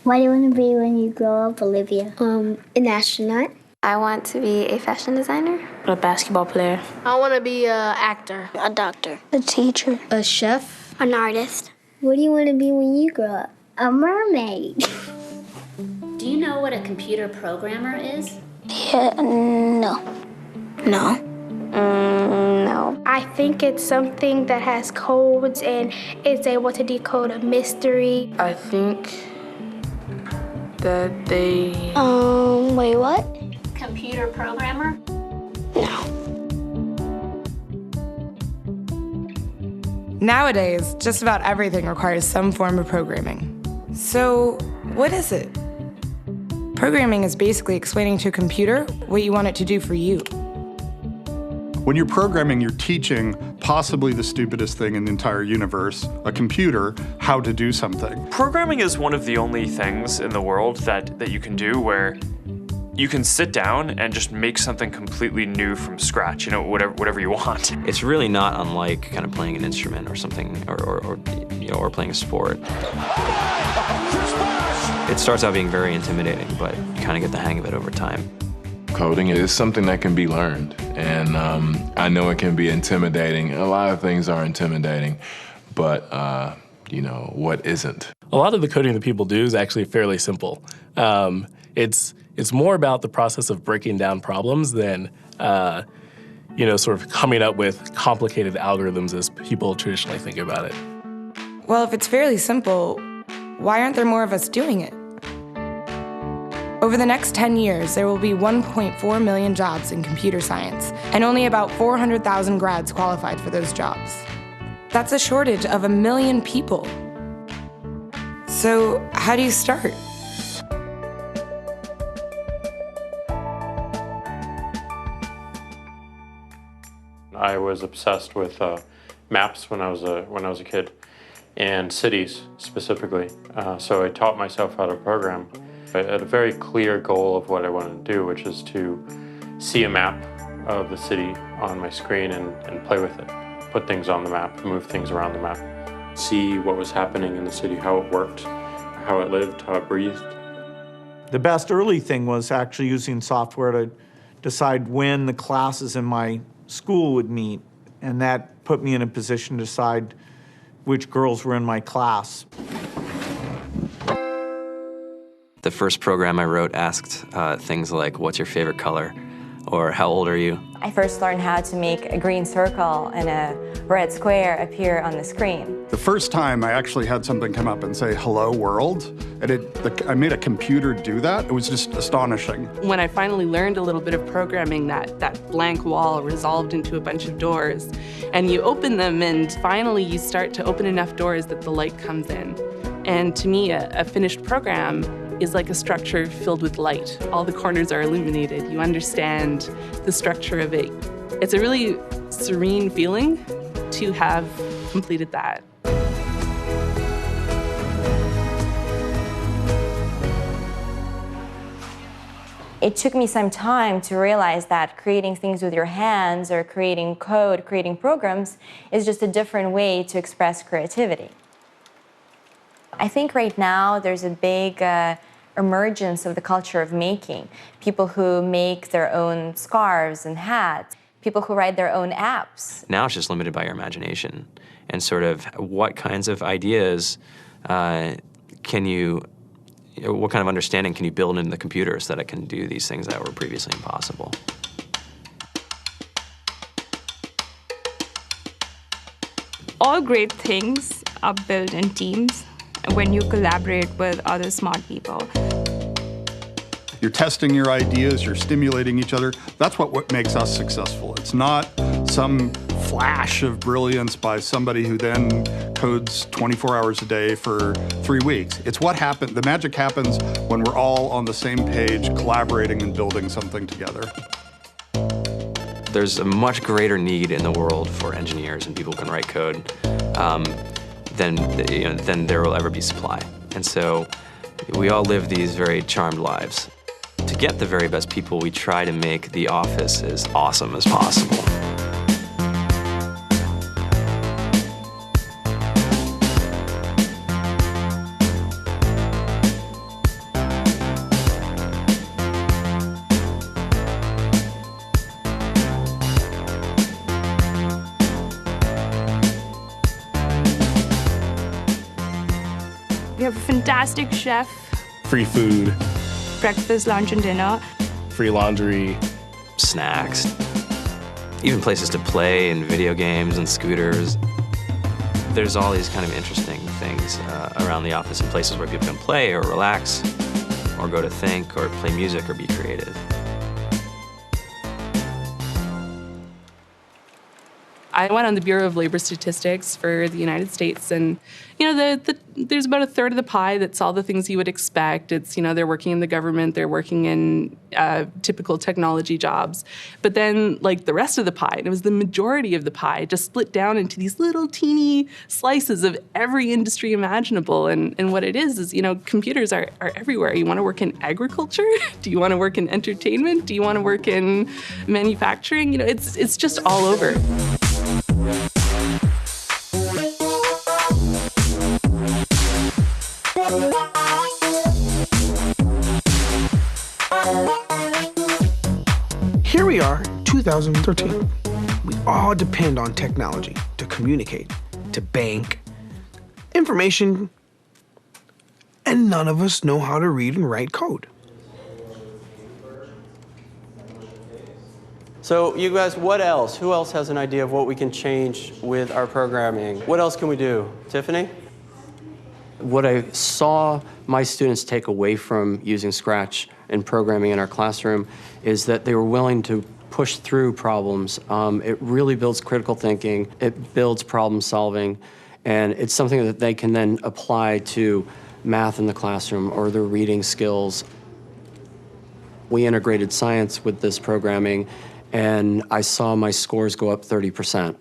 What do you want to be when you grow up, Olivia? An astronaut. I want to be a fashion designer. A basketball player. I want to be an actor. A doctor. A teacher. A chef. An artist. What do you want to be when you grow up? A mermaid. Do you know what a computer programmer is? Yeah, no. No. No. I think it's something that has codes and is able to decode a mystery. I think that they... Wait, what? Computer programmer? No. Nowadays, just about everything requires some form of programming. So, what is it? Programming is basically explaining to a computer what you want it to do for you. When you're programming, you're teaching possibly the stupidest thing in the entire universe, a computer, how to do something. Programming is one of the only things in the world that you can do where you can sit down and just make something completely new from scratch, you know, whatever you want. It's really not unlike kind of playing an instrument or something, or playing a sport. It starts out being very intimidating, but you kind of get the hang of it over time. Coding is something that can be learned, and I know it can be intimidating. A lot of things are intimidating, but you know, what isn't? A lot of the coding that people do is actually fairly simple. It's more about the process of breaking down problems than, sort of coming up with complicated algorithms as people traditionally think about it. Well, if it's fairly simple, why aren't there more of us doing it? Over the next 10 years, there will be 1.4 million jobs in computer science, and only about 400,000 grads qualified for those jobs. That's a shortage of 1 million people. So, how do you start? I was obsessed with maps when I was a kid, and cities specifically. So I taught myself how to program. I had a very clear goal of what I wanted to do, which is to see a map of the city on my screen and play with it. Put things on the map, move things around the map. See what was happening in the city, how it worked, how it lived, how it breathed. The best early thing was actually using software to decide when the classes in my school would meet, and that put me in a position to decide which girls were in my class. The first program I wrote asked things like, what's your favorite color? Or how old are you? I first learned how to make a green circle and a red square appear on the screen. The first time I actually had something come up and say, hello world, and I made a computer do that. It was just astonishing. When I finally learned a little bit of programming, that blank wall resolved into a bunch of doors, and you open them, and finally you start to open enough doors that the light comes in. And to me, a finished program is like a structure filled with light. All the corners are illuminated. You understand the structure of it. It's a really serene feeling to have completed that. It took me some time to realize that creating things with your hands or creating code, creating programs, is just a different way to express creativity. I think right now there's a big emergence of the culture of making. People who make their own scarves and hats, people who write their own apps. Now it's just limited by your imagination and sort of what kinds of ideas what kind of understanding can you build into the computer so that it can do these things that were previously impossible. All great things are built in teams when you collaborate with other smart people. You're testing your ideas, you're stimulating each other. That's what makes us successful. It's not some flash of brilliance by somebody who then codes 24 hours a day for 3 weeks. It's what happened. The magic happens when we're all on the same page, collaborating and building something together. There's a much greater need in the world for engineers and people who can write code than there will ever be supply. And so we all live these very charmed lives. To get the very best people, we try to make the office as awesome as possible. We have a fantastic chef, Free food, breakfast, lunch, and dinner. free laundry, snacks, even places to play and video games and scooters. There's all these kind of interesting things around the office and places where people can play or relax or go to think or play music or be creative. I went on the Bureau of Labor Statistics for the United States, and there's about a third of the pie that's all the things you would expect. It's, they're working in the government, they're working in typical technology jobs. But then, like, the rest of the pie, and it was the majority of the pie, just split down into these little teeny slices of every industry imaginable. And what it is, computers are everywhere. You want to work in agriculture? Do you want to work in entertainment? Do you want to work in manufacturing? It's just all over. Here we are, 2013. We all depend on technology to communicate, to bank, information, and none of us know how to read and write code. So you guys, what else? Who else has an idea of what we can change with our programming? What else can we do? Tiffany? What I saw my students take away from using Scratch and programming in our classroom is that they were willing to push through problems. It really builds critical thinking, it builds problem solving, and it's something that they can then apply to math in the classroom or their reading skills. We integrated science with this programming, and I saw my scores go up 30%.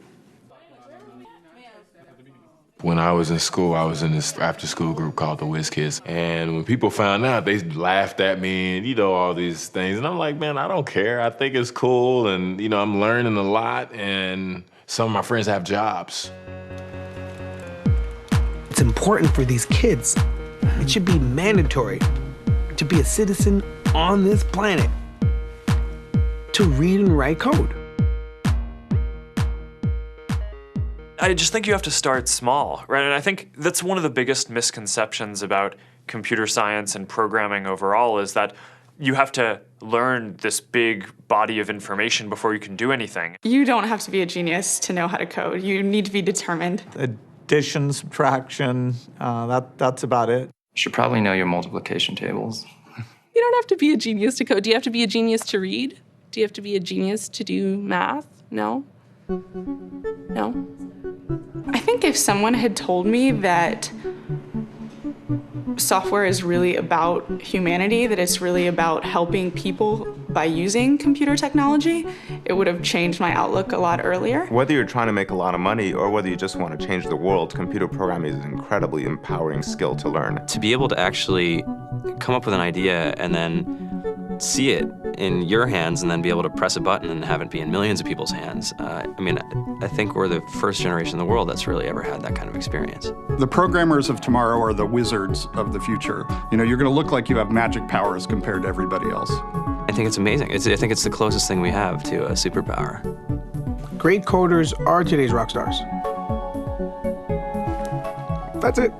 When I was in school, I was in this after-school group called the Whiz Kids. And when people found out, they laughed at me and, all these things. And I'm like, man, I don't care. I think it's cool. And, I'm learning a lot. And some of my friends have jobs. It's important for these kids. It should be mandatory to be a citizen on this planet, to read and write code. I just think you have to start small, right? And I think that's one of the biggest misconceptions about computer science and programming overall is that you have to learn this big body of information before you can do anything. You don't have to be a genius to know how to code. You need to be determined. Addition, subtraction, that's about it. You should probably know your multiplication tables. You don't have to be a genius to code. Do you have to be a genius to read? Do you have to be a genius to do math? No? No? I think if someone had told me that software is really about humanity, that it's really about helping people by using computer technology, it would have changed my outlook a lot earlier. Whether you're trying to make a lot of money or whether you just want to change the world, computer programming is an incredibly empowering skill to learn. To be able to actually come up with an idea and then see it in your hands and then be able to press a button and have it be in millions of people's hands. I think we're the first generation in the world that's really ever had that kind of experience. The programmers of tomorrow are the wizards of the future. You're going to look like you have magic powers compared to everybody else. I think it's amazing. I think it's the closest thing we have to a superpower. Great coders are today's rock stars. That's it.